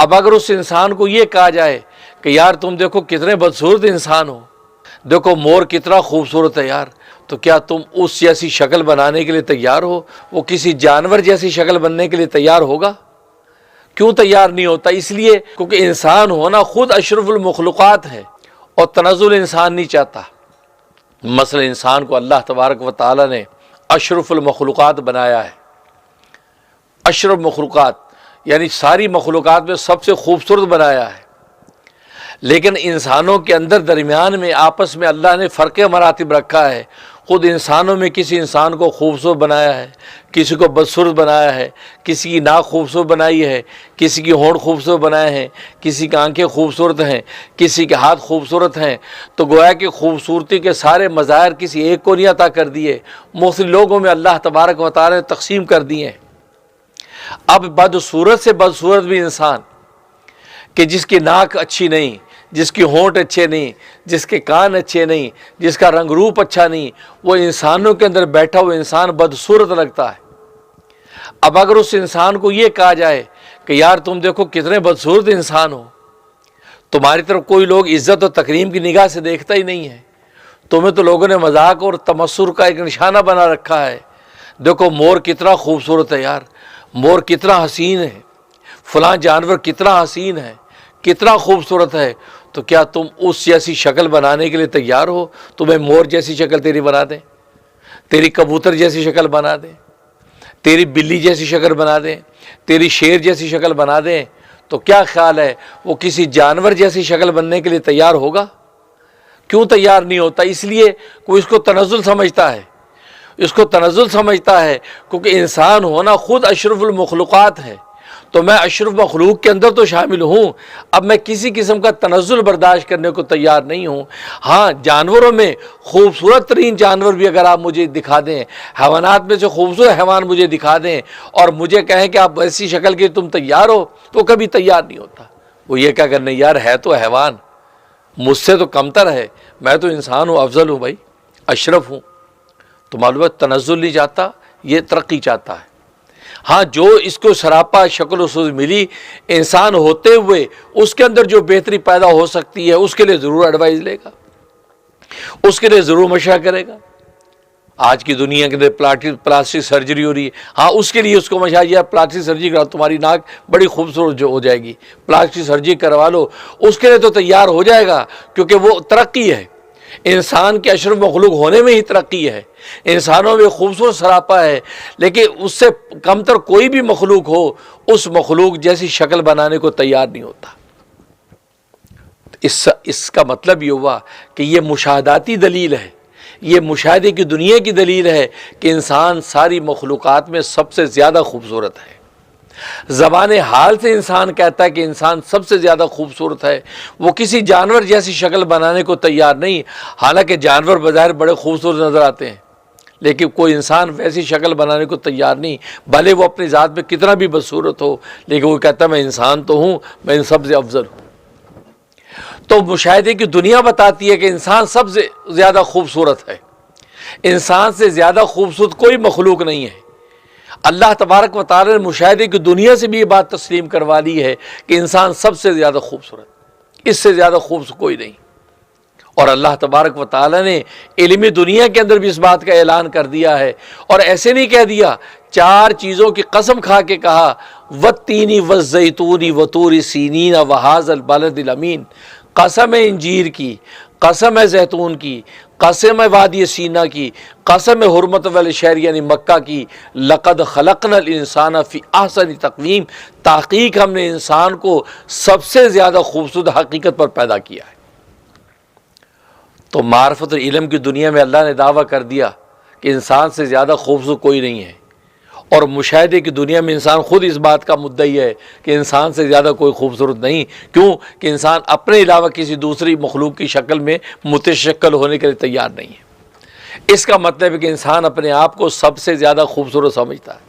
اب اگر اس انسان کو یہ کہا جائے کہ یار تم دیکھو کتنے بدصورت انسان ہو، دیکھو مور کتنا خوبصورت ہے یار، تو کیا تم اس جیسی شکل بنانے کے لیے تیار ہو؟ وہ کسی جانور جیسی شکل بننے کے لیے تیار ہوگا؟ کیوں تیار نہیں ہوتا؟ اس لیے کیونکہ انسان ہونا خود اشرف المخلوقات ہے، اور تنزل انسان نہیں چاہتا۔ مثلا انسان کو اللہ تبارک و تعالی نے اشرف المخلوقات بنایا ہے۔ اشرف مخلوقات یعنی ساری مخلوقات میں سب سے خوبصورت بنایا ہے، لیکن انسانوں کے اندر درمیان میں آپس میں اللہ نے فرق مراتب رکھا ہے۔ خود انسانوں میں کسی انسان کو خوبصورت بنایا ہے، کسی کو بدصورت بنایا ہے، کسی کی ناک خوبصورت بنائی ہے، کسی کی ہونٹ خوبصورت بنائے ہیں، کسی کی آنکھیں خوبصورت ہیں، کسی کے ہاتھ خوبصورت ہیں۔ تو گویا کہ خوبصورتی کے سارے مظاہر کسی ایک کو نہیں عطا کر دیے، مختلف لوگوں میں اللہ تبارک و تعالی نے تقسیم کر دیے ہیں۔ اب بدصورت سے بدصورت بھی انسان، کہ جس کی ناک اچھی نہیں، جس کی ہونٹ اچھے نہیں، جس کے کان اچھے نہیں، جس کا رنگ روپ اچھا نہیں، وہ انسانوں کے اندر بیٹھا ہوا انسان بدصورت لگتا ہے۔ اب اگر اس انسان کو یہ کہا جائے کہ یار تم دیکھو کتنے بدصورت انسان ہو، تمہاری طرف کوئی لوگ عزت و تکریم کی نگاہ سے دیکھتا ہی نہیں ہے، تمہیں تو لوگوں نے مذاق اور تمسخر کا ایک نشانہ بنا رکھا ہے، دیکھو مور کتنا خوبصورت ہے یار، مور کتنا حسین ہے، فلاں جانور کتنا حسین ہے، کتنا خوبصورت ہے، تو کیا تم اس جیسی شکل بنانے کے لیے تیار ہو؟ تمہیں مور جیسی شکل تیری بنا دیں، تیری کبوتر جیسی شکل بنا دیں، تیری بلی جیسی شکل بنا دیں، تیری شیر جیسی شکل بنا دیں، تو کیا خیال ہے وہ کسی جانور جیسی شکل بننے کے لیے تیار ہوگا؟ کیوں تیار نہیں ہوتا؟ اس لیے کوئی اس کو تنزل سمجھتا ہے، اس کو تنزل سمجھتا ہے کیونکہ انسان ہونا خود اشرف المخلوقات ہے، تو میں اشرف مخلوق کے اندر تو شامل ہوں، اب میں کسی قسم کا تنزل برداشت کرنے کو تیار نہیں ہوں۔ ہاں جانوروں میں خوبصورت ترین جانور بھی اگر آپ مجھے دکھا دیں، حیوانات میں سے خوبصورت حیوان مجھے دکھا دیں اور مجھے کہیں کہ آپ ایسی شکل کے تم تیار ہو، تو کبھی تیار نہیں ہوتا۔ وہ یہ کیا کرنے یار ہے تو حیوان، مجھ سے تو کمتر ہے، میں تو انسان ہوں، افضل ہوں بھائی، اشرف ہوں۔ تو معلوم ہے تنزل نہیں چاہتا، یہ ترقی چاہتا ہے۔ ہاں جو اس کو سراپا شکل و صورت ملی، انسان ہوتے ہوئے اس کے اندر جو بہتری پیدا ہو سکتی ہے اس کے لیے ضرور ایڈوائز لے گا، اس کے لیے ضرور مشورہ کرے گا۔ آج کی دنیا کے اندر پلاسٹک سرجری ہو رہی ہے، ہاں اس کے لیے اس کو مشورہ دیا پلاسٹک سرجری کرا، تمہاری ناک بڑی خوبصورت جو ہو جائے گی، پلاسٹک سرجری کروا لو، اس کے لیے تو تیار ہو جائے گا، کیونکہ وہ ترقی ہے۔ انسان کے اشرف مخلوق ہونے میں ہی ترقی ہے، انسانوں میں خوبصورت سراپا ہے، لیکن اس سے کمتر کوئی بھی مخلوق ہو اس مخلوق جیسی شکل بنانے کو تیار نہیں ہوتا۔ اس کا مطلب یہ ہوا کہ یہ مشاہداتی دلیل ہے، یہ مشاہدے کی دنیا کی دلیل ہے کہ انسان ساری مخلوقات میں سب سے زیادہ خوبصورت ہے۔ زبان حال سے انسان کہتا ہے کہ انسان سب سے زیادہ خوبصورت ہے، وہ کسی جانور جیسی شکل بنانے کو تیار نہیں، حالانکہ جانور بظاہر بڑے خوبصورت نظر آتے ہیں، لیکن کوئی انسان ویسی شکل بنانے کو تیار نہیں، بھلے وہ اپنی ذات میں کتنا بھی بدصورت ہو، لیکن وہ کہتا ہے میں انسان تو ہوں، میں ان سب سے افضل ہوں۔ تو مشاہدے کی دنیا بتاتی ہے کہ انسان سب سے زیادہ خوبصورت ہے، انسان سے زیادہ خوبصورت کوئی مخلوق نہیں ہے۔ اللہ تبارک و تعالی نے مشاہدے کی دنیا سے بھی یہ بات تسلیم کروا لی ہے کہ انسان سب سے زیادہ خوبصورت، اس سے زیادہ خوبصورت کوئی نہیں۔ اور اللہ تبارک و تعالی نے علمی دنیا کے اندر بھی اس بات کا اعلان کر دیا ہے، اور ایسے نہیں کہہ دیا، چار چیزوں کی قسم کھا کے کہا، والتین والزیتون وطور سینین وہذا البلد الامین، قسم ہے انجیر کی، قسم ہے زیتون کی، قسم ہے وادی سینا کی، قسم ہے حرمت والشہر یعنی مکہ کی، لقد خلقنا الانسان فی احسن تقویم، تحقیق ہم نے انسان کو سب سے زیادہ خوبصورت حقیقت پر پیدا کیا ہے۔ تو معرفت اور علم کی دنیا میں اللہ نے دعویٰ کر دیا کہ انسان سے زیادہ خوبصورت کوئی نہیں ہے، اور مشاہدے کی دنیا میں انسان خود اس بات کا مدعی ہے کہ انسان سے زیادہ کوئی خوبصورت نہیں، کیوں کہ انسان اپنے علاوہ کسی دوسری مخلوق کی شکل میں متشکل ہونے کے لیے تیار نہیں ہے۔ اس کا مطلب ہے کہ انسان اپنے آپ کو سب سے زیادہ خوبصورت سمجھتا ہے۔